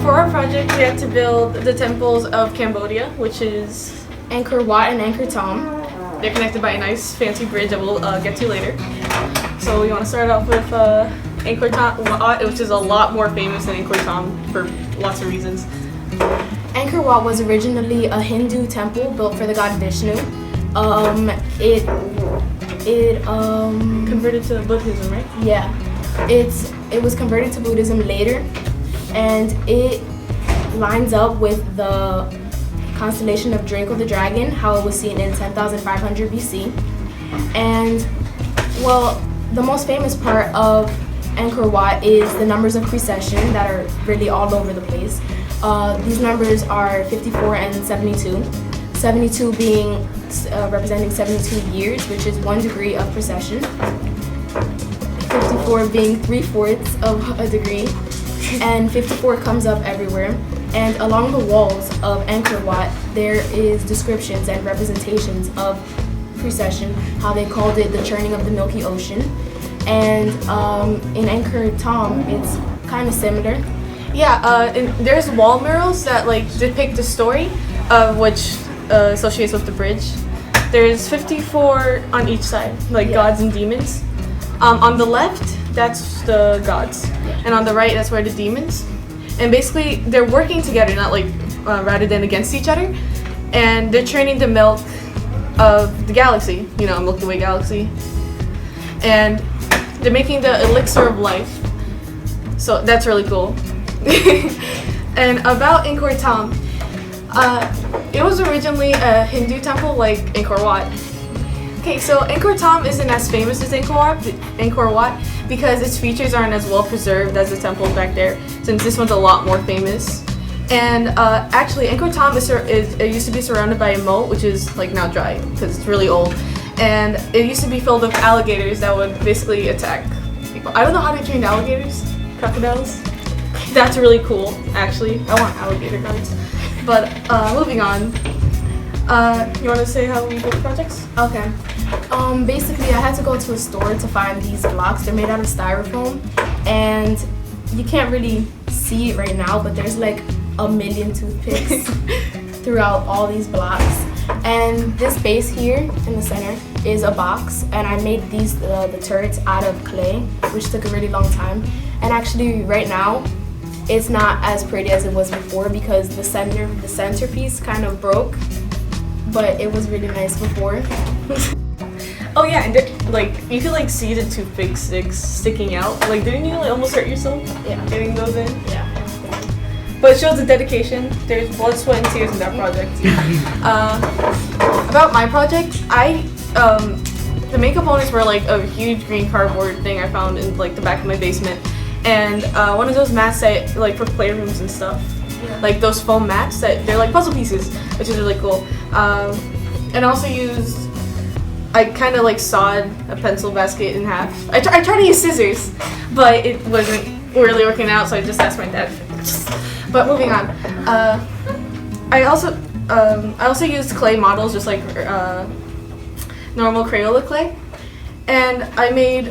For our project, we had to build the temples of Cambodia, which is Angkor Wat and Angkor Thom. they're connected by a nice fancy bridge that we'll get to later. So we want to start off with Angkor Wat, which is a lot more famous than Angkor Thom for lots of reasons. Angkor Wat was originally a Hindu temple built for the god Vishnu. It Converted to Buddhism, right? Yeah, it was converted to Buddhism later, and it lines up with the constellation of Draco the Dragon, how it was seen in 10,500 BC. And well, the most famous part of Angkor Wat is the numbers of precession that are really all over the place. These numbers are 54 and 72. 72 being representing 72 years, which is 1 degree of precession. 54 being 3/4 of a degree, and 54 comes up everywhere. And along the walls of Angkor Wat, there is descriptions and representations of precession, how they called it the churning of the Milky Ocean. And in Angkor Thom, it's kind of similar. Yeah, and there's wall murals that like depict the story of which associates with the bridge. There's 54 on each side, like gods and demons. On the left, that's the gods, and on the right, that's where the demons. And basically, they're working together, not like rather than against each other. And they're churning the milk of the galaxy, Milky Way galaxy. And they're making the elixir of life. So that's really cool. And about Angkor Thom, it was originally a Hindu temple like Angkor Wat. Okay, so Angkor Thom isn't as famous as Angkor Wat because its features aren't as well preserved as the temples back there, since this one's a lot more famous. And actually, Angkor Thom it used to be surrounded by a moat, which is like now dry because it's really old. And it used to be filled with alligators that would basically attack people. I don't know how they trained alligators, crocodiles. That's really cool, actually. I want alligator guards. But moving on, you want to say how we build projects? Okay. Basically, I had to go to a store to find these blocks. They're made out of styrofoam, and you can't really see it right now, but there's like a million toothpicks throughout all these blocks. And this base here in the center is a box, and I made these the turrets out of clay, which took a really long time. And actually, right now, it's not as pretty as it was before because the centerpiece kind of broke, but it was really nice before. Oh yeah, and you could like see the toothpick sticks sticking out. Like, didn't you like almost hurt yourself? Yeah. Getting those in. Yeah. But it shows the dedication. There's blood, sweat, and tears in that project. About my project, the main components were like a huge green cardboard thing I found in like the back of my basement, and one of those mats that like for playrooms and stuff. Yeah. Like those foam mats they're like puzzle pieces, which is really cool. And I also I kind of like sawed a pencil basket in half. I tried to use scissors, but it wasn't really working out, so I just asked my dad. But moving on, I also used clay models, just like normal Crayola clay, and I made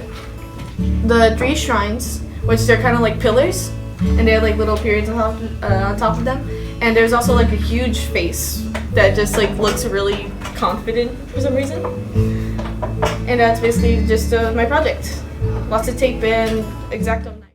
the 3 shrines, which they're kind of like pillars, and they have like little periods on top of them. And there's also like a huge face that just like looks really confident for some reason. And that's basically just my project. Lots of tape and X-Acto knife.